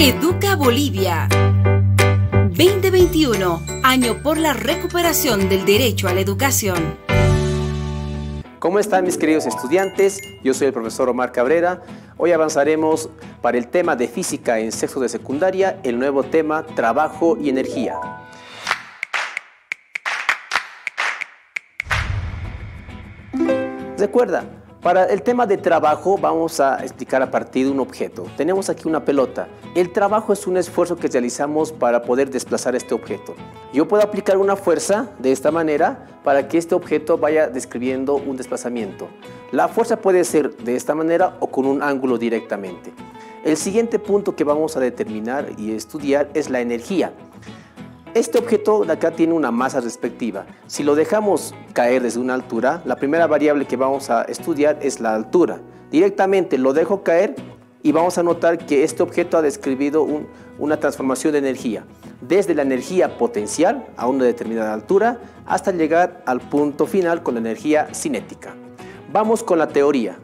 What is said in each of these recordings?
Educa Bolivia 2021, año por la recuperación del derecho a la educación. ¿Cómo están mis queridos estudiantes? Yo soy el profesor Omar Cabrera. Hoy avanzaremos para el tema de física en sexto de secundaria, el nuevo tema trabajo y energía. Recuerda, para el tema de trabajo vamos a explicar a partir de un objeto. Tenemos aquí una pelota. El trabajo es un esfuerzo que realizamos para poder desplazar este objeto. Yo puedo aplicar una fuerza de esta manera para que este objeto vaya describiendo un desplazamiento. La fuerza puede ser de esta manera o con un ángulo directamente. El siguiente punto que vamos a determinar y estudiar es la energía. Este objeto de acá tiene una masa respectiva. Si lo dejamos caer desde una altura, la primera variable que vamos a estudiar es la altura. Directamente lo dejo caer y vamos a notar que este objeto ha describido una transformación de energía. Desde la energía potencial a una determinada altura hasta llegar al punto final con la energía cinética. Vamos con la teoría.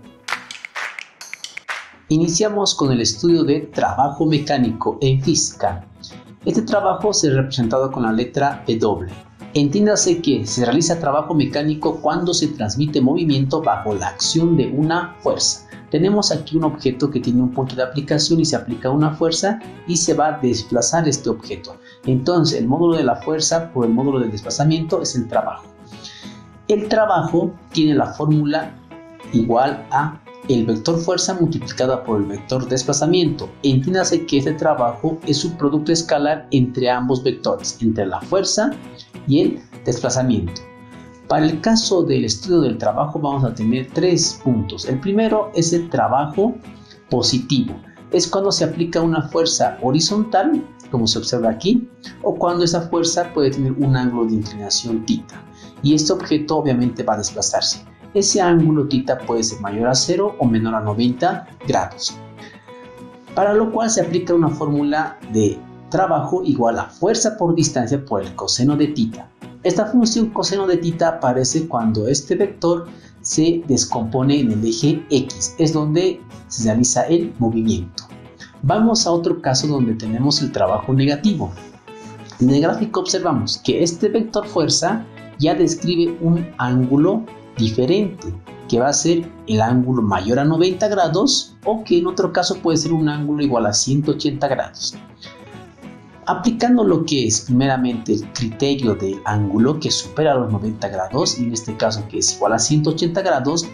Iniciamos con el estudio de trabajo mecánico en física. Este trabajo se ha representado con la letra W. Entiéndase que se realiza trabajo mecánico cuando se transmite movimiento bajo la acción de una fuerza. Tenemos aquí un objeto que tiene un punto de aplicación y se aplica una fuerza y se va a desplazar este objeto. Entonces el módulo de la fuerza por el módulo de desplazamiento es el trabajo. El trabajo tiene la fórmula igual a el vector fuerza multiplicada por el vector desplazamiento. Entiéndase que este trabajo es un producto escalar entre ambos vectores, entre la fuerza y el desplazamiento. Para el caso del estudio del trabajo vamos a tener tres puntos. El primero es el trabajo positivo. Es cuando se aplica una fuerza horizontal, como se observa aquí, o cuando esa fuerza puede tener un ángulo de inclinación θ. Y este objeto obviamente va a desplazarse. Ese ángulo θ puede ser mayor a 0 o menor a 90 grados. Para lo cual se aplica una fórmula de trabajo igual a fuerza por distancia por el coseno de θ. Esta función coseno de θ aparece cuando este vector se descompone en el eje X, es donde se realiza el movimiento. Vamos a otro caso donde tenemos el trabajo negativo. En el gráfico observamos que este vector fuerza ya describe un ángulo diferente, que va a ser el ángulo mayor a 90 grados o que en otro caso puede ser un ángulo igual a 180 grados. Aplicando lo que es primeramente el criterio del ángulo que supera los 90 grados, y en este caso que es igual a 180 grados,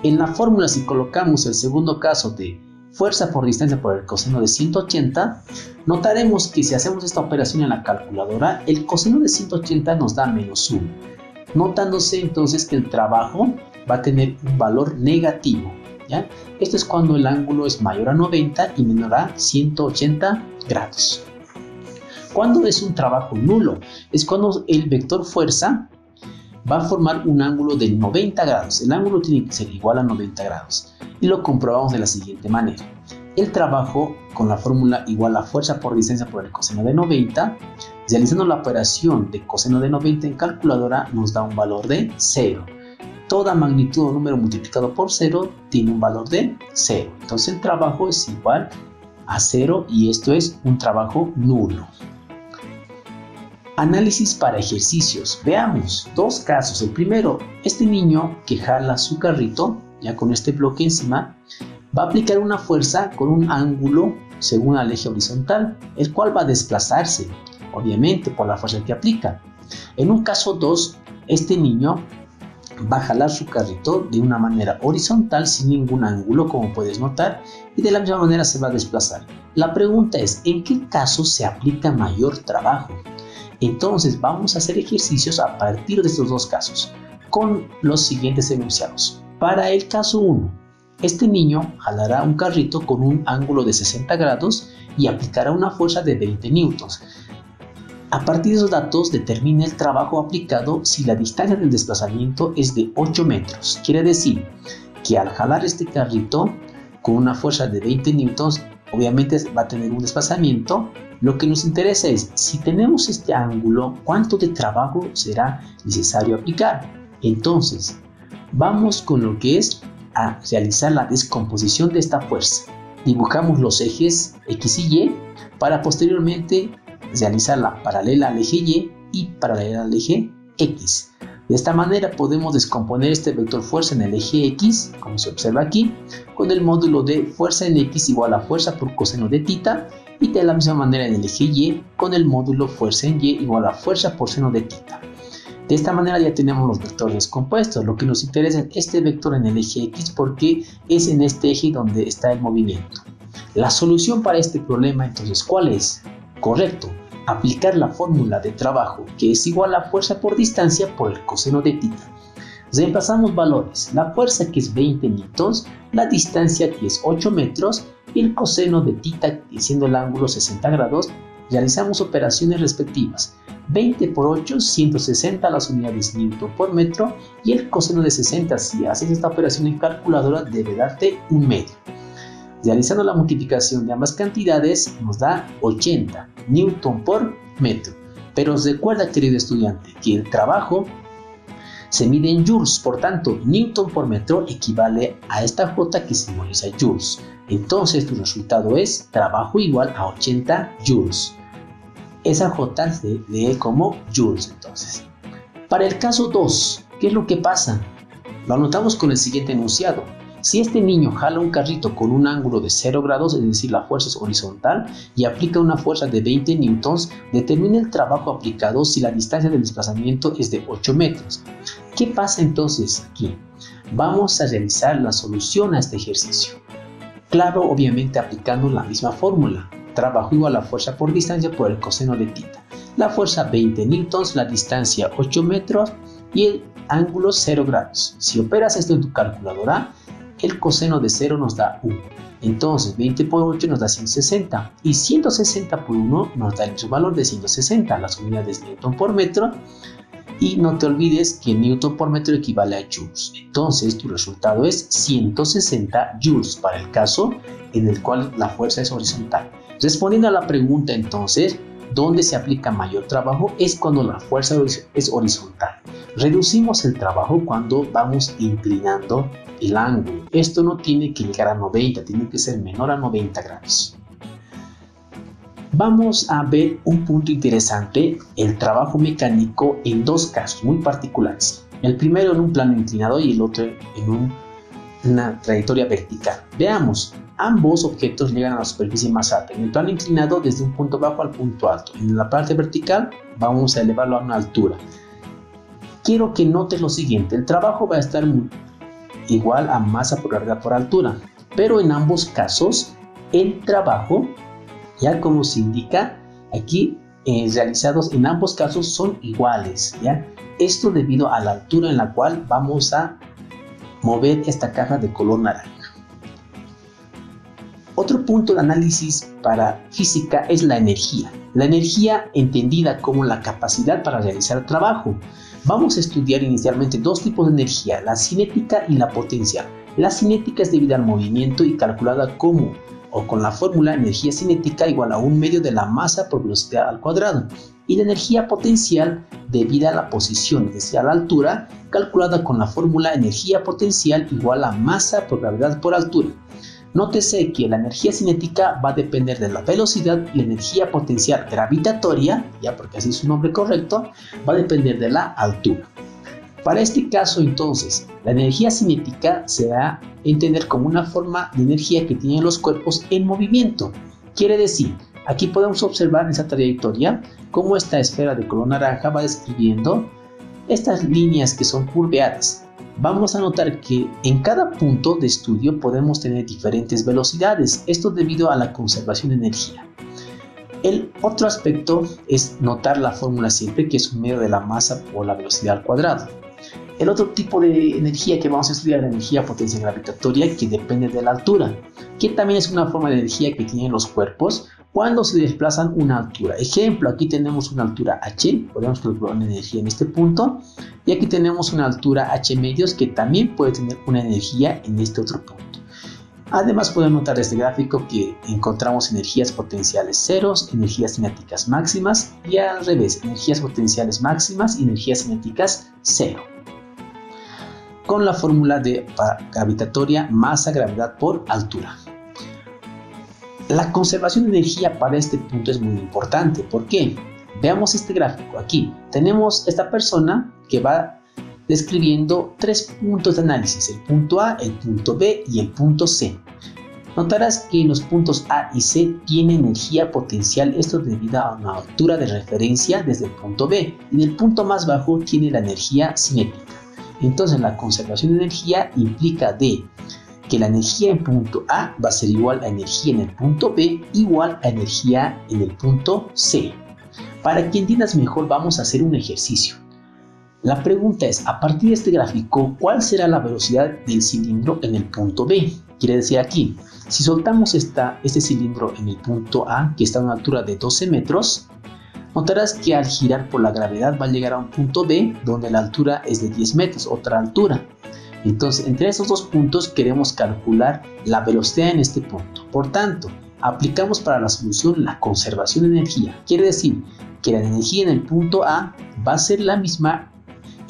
en la fórmula si colocamos el segundo caso de fuerza por distancia por el coseno de 180, notaremos que si hacemos esta operación en la calculadora, el coseno de 180 nos da menos 1. Notándose entonces que el trabajo va a tener un valor negativo, ¿ya? Esto es cuando el ángulo es mayor a 90 y menor a 180 grados. ¿Cuándo es un trabajo nulo? Es cuando el vector fuerza va a formar un ángulo de 90 grados. El ángulo tiene que ser igual a 90 grados. Y lo comprobamos de la siguiente manera. El trabajo con la fórmula igual a fuerza por distancia por el coseno de 90, realizando la operación de coseno de 90 en calculadora nos da un valor de 0. Toda magnitud o número multiplicado por 0 tiene un valor de 0. Entonces el trabajo es igual a 0 y esto es un trabajo nulo. Análisis para ejercicios. Veamos dos casos. El primero, este niño que jala su carrito, ya con este bloque encima, va a aplicar una fuerza con un ángulo según el eje horizontal, el cual va a desplazarse, obviamente, por la fuerza que aplica. En un caso 2, este niño va a jalar su carrito de una manera horizontal sin ningún ángulo, como puedes notar, y de la misma manera se va a desplazar. La pregunta es, ¿en qué caso se aplica mayor trabajo? Entonces vamos a hacer ejercicios a partir de estos dos casos, con los siguientes enunciados. Para el caso 1, este niño jalará un carrito con un ángulo de 60 grados y aplicará una fuerza de 20 newtons. A partir de esos datos determina el trabajo aplicado si la distancia del desplazamiento es de 8 metros. Quiere decir que al jalar este carrito con una fuerza de 20 newtons, obviamente va a tener un desplazamiento. Lo que nos interesa es, si tenemos este ángulo, ¿cuánto de trabajo será necesario aplicar? Entonces, vamos con lo que es a realizar la descomposición de esta fuerza. dibujamos los ejes X y Y para posteriormente realizar la paralela al eje Y y paralela al eje X. De esta manera podemos descomponer este vector fuerza en el eje X, como se observa aquí, con el módulo de fuerza en X igual a fuerza por coseno de θ, y de la misma manera en el eje Y, con el módulo fuerza en Y igual a fuerza por seno de θ. De esta manera ya tenemos los vectores compuestos. Lo que nos interesa es este vector en el eje X porque es en este eje donde está el movimiento. La solución para este problema, entonces, ¿cuál es? Correcto, aplicar la fórmula de trabajo que es igual a fuerza por distancia por el coseno de θ. Reemplazamos valores, la fuerza que es 20 newtons, la distancia que es 8 metros y el coseno de θ, siendo el ángulo 60 grados, realizamos operaciones respectivas. 20 por 8, 160 las unidades newton por metro, y el coseno de 60, si haces esta operación en calculadora, debe darte 1 medio. Realizando la multiplicación de ambas cantidades nos da 80 newton por metro. Pero recuerda, querido estudiante, que el trabajo se mide en joules, por tanto, newton por metro equivale a esta J que simboliza joules. Entonces tu resultado es trabajo igual a 80 joules. Esa J se lee como joules entonces. Para el caso 2, ¿qué es lo que pasa? Lo anotamos con el siguiente enunciado. Si este niño jala un carrito con un ángulo de 0 grados, es decir, la fuerza es horizontal, y aplica una fuerza de 20 newtons, determina el trabajo aplicado si la distancia del desplazamiento es de 8 metros. ¿Qué pasa entonces aquí? Vamos a realizar la solución a este ejercicio. Claro, obviamente aplicando la misma fórmula. Trabajo igual a fuerza por distancia por el coseno de θ. La fuerza 20 newtons, la distancia 8 metros y el ángulo 0 grados. Si operas esto en tu calculadora, el coseno de 0 nos da 1. Entonces 20 por 8 nos da 160 y 160 por 1 nos da el mismo valor de 160, las unidades newton por metro. Y no te olvides que newton por metro equivale a joules. Entonces tu resultado es 160 joules para el caso en el cual la fuerza es horizontal. Respondiendo a la pregunta entonces, ¿dónde se aplica mayor trabajo? Es cuando la fuerza es horizontal. Reducimos el trabajo cuando vamos inclinando el ángulo. Esto no tiene que llegar a 90, tiene que ser menor a 90 grados. Vamos a ver un punto interesante, el trabajo mecánico en dos casos muy particulares. El primero en un plano inclinado y el otro en una trayectoria vertical. Veamos, ambos objetos llegan a la superficie más alta. En el plano inclinado desde un punto bajo al punto alto. En la parte vertical vamos a elevarlo a una altura. Quiero que notes lo siguiente, el trabajo va a estar igual a masa por gravedad por altura. Pero en ambos casos el trabajo, ya como se indica aquí, realizados en ambos casos son iguales, ¿ya? Esto debido a la altura en la cual vamos a mover esta caja de color naranja. Otro punto de análisis para física es la energía. La energía entendida como la capacidad para realizar trabajo. Vamos a estudiar inicialmente dos tipos de energía, la cinética y la potencial. La cinética es debida al movimiento y calculada como o con la fórmula energía cinética igual a 1 medio de la masa por velocidad al cuadrado, y la energía potencial debida a la posición, es decir, a la altura, calculada con la fórmula energía potencial igual a masa por gravedad por altura. Nótese que la energía cinética va a depender de la velocidad y la energía potencial gravitatoria, ya porque así es su nombre correcto, va a depender de la altura. Para este caso entonces, la energía cinética se da a entender como una forma de energía que tienen los cuerpos en movimiento. Quiere decir, aquí podemos observar en esta trayectoria cómo esta esfera de color naranja va describiendo estas líneas que son curveadas. Vamos a notar que en cada punto de estudio podemos tener diferentes velocidades, esto debido a la conservación de energía. El otro aspecto es notar la fórmula siempre, que es un medio de la masa por la velocidad al cuadrado. El otro tipo de energía que vamos a estudiar es la energía potencial gravitatoria, que depende de la altura, que también es una forma de energía que tienen los cuerpos cuando se desplazan una altura. Ejemplo, aquí tenemos una altura h, podemos calcular una energía en este punto, y aquí tenemos una altura h medios que también puede tener una energía en este otro punto. Además podemos notar este gráfico que encontramos energías potenciales ceros, energías cinéticas máximas y al revés, energías potenciales máximas y energías cinéticas cero. Con la fórmula de gravitatoria masa gravedad por altura. La conservación de energía para este punto es muy importante. ¿Por qué? Veamos este gráfico. Aquí tenemos esta persona que va describiendo 3 puntos de análisis: el punto A, el punto B y el punto C. Notarás que los puntos A y C tienen energía potencial, esto debido a una altura de referencia desde el punto B. En el punto más bajo tiene la energía cinética. Entonces la conservación de energía implica que la energía en punto A va a ser igual a energía en el punto B igual a energía en el punto C. Para que entiendas mejor, vamos a hacer un ejercicio. La pregunta es, a partir de este gráfico, ¿cuál será la velocidad del cilindro en el punto B? Quiere decir aquí, si soltamos este cilindro en el punto A, que está a una altura de 12 metros, notarás que al girar por la gravedad va a llegar a un punto B, donde la altura es de 10 metros, otra altura. Entonces, entre esos dos puntos queremos calcular la velocidad en este punto. Por tanto, aplicamos para la solución la conservación de energía. Quiere decir que la energía en el punto A va a ser la misma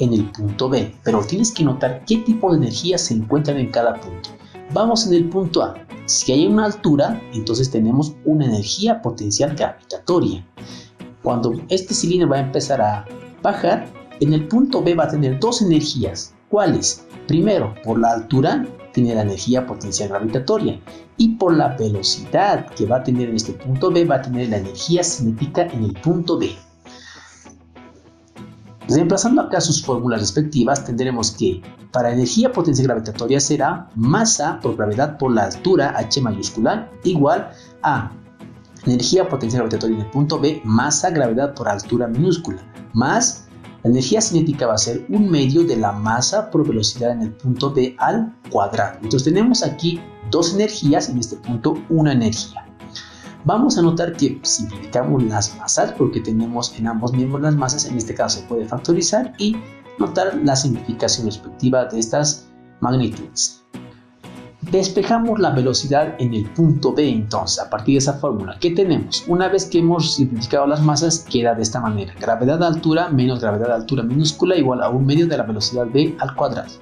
en el punto B, pero tienes que notar qué tipo de energía se encuentran en cada punto. Vamos en el punto A. Si hay una altura, entonces tenemos una energía potencial gravitatoria. Cuando este cilindro va a empezar a bajar, en el punto B va a tener dos energías. ¿Cuáles? Primero, por la altura tiene la energía potencial gravitatoria, y por la velocidad que va a tener en este punto B va a tener la energía cinética en el punto B. Reemplazando acá sus fórmulas respectivas, tendremos que para energía potencial gravitatoria será masa por gravedad por la altura, H mayúscula, igual a energía potencial gravitatoria en el punto B, masa gravedad por altura minúscula, más la energía cinética va a ser 1/2 de la masa por velocidad en el punto B al cuadrado. Entonces tenemos aquí dos energías, en este punto una energía. Vamos a notar que simplificamos las masas porque tenemos en ambos miembros las masas, en este caso se puede factorizar y notar la simplificación respectiva de estas magnitudes. Despejamos la velocidad en el punto B entonces, a partir de esa fórmula. ¿Qué tenemos? Una vez que hemos simplificado las masas, queda de esta manera: gravedad de altura menos gravedad de altura minúscula igual a 1/2 de la velocidad B al cuadrado.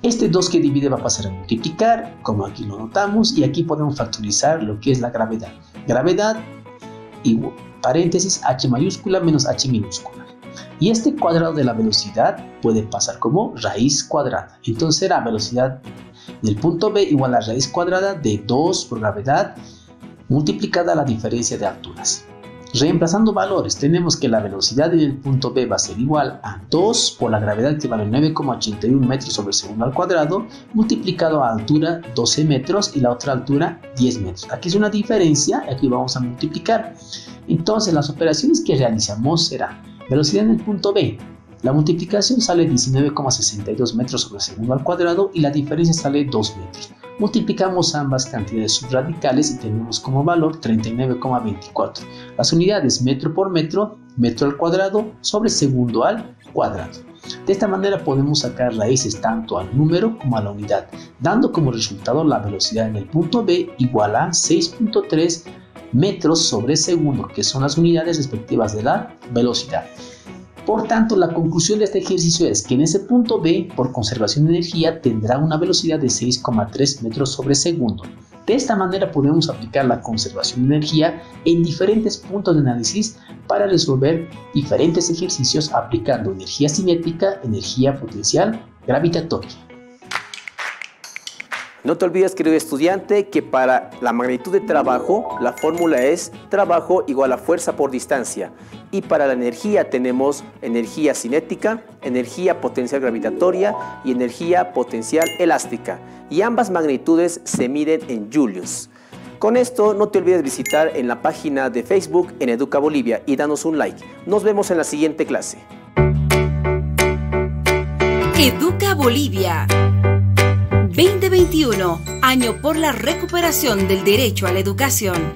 Este 2 que divide va a pasar a multiplicar, como aquí lo notamos, y aquí podemos factorizar lo que es la gravedad. Gravedad, igual, paréntesis, H mayúscula menos H minúscula. Y este cuadrado de la velocidad puede pasar como raíz cuadrada. Entonces será velocidad del punto B igual a raíz cuadrada de 2 por gravedad multiplicada la diferencia de alturas. Reemplazando valores, tenemos que la velocidad en el punto B va a ser igual a 2 por la gravedad, que vale 9,81 metros sobre segundo al cuadrado, multiplicado a altura 12 metros y la otra altura 10 metros. Aquí es una diferencia, aquí vamos a multiplicar. Entonces las operaciones que realizamos será velocidad en el punto B. La multiplicación sale 19,62 metros sobre segundo al cuadrado y la diferencia sale 2 metros. Multiplicamos ambas cantidades subradicales y tenemos como valor 39,24. Las unidades metro por metro, metro al cuadrado sobre segundo al cuadrado. De esta manera podemos sacar raíces tanto al número como a la unidad, dando como resultado la velocidad en el punto B igual a 6,3 metros sobre segundo, que son las unidades respectivas de la velocidad. Por tanto, la conclusión de este ejercicio es que en ese punto B, por conservación de energía, tendrá una velocidad de 6,3 metros sobre segundo. De esta manera podemos aplicar la conservación de energía en diferentes puntos de análisis para resolver diferentes ejercicios aplicando energía cinética, energía potencial gravitatoria. No te olvides, querido estudiante, que para la magnitud de trabajo, la fórmula es trabajo igual a fuerza por distancia. Y para la energía tenemos energía cinética, energía potencial gravitatoria y energía potencial elástica. Y ambas magnitudes se miden en julios. Con esto, no te olvides visitar en la página de Facebook en Educa Bolivia y danos un like. Nos vemos en la siguiente clase. Educa Bolivia 2021, año por la recuperación del derecho a la educación.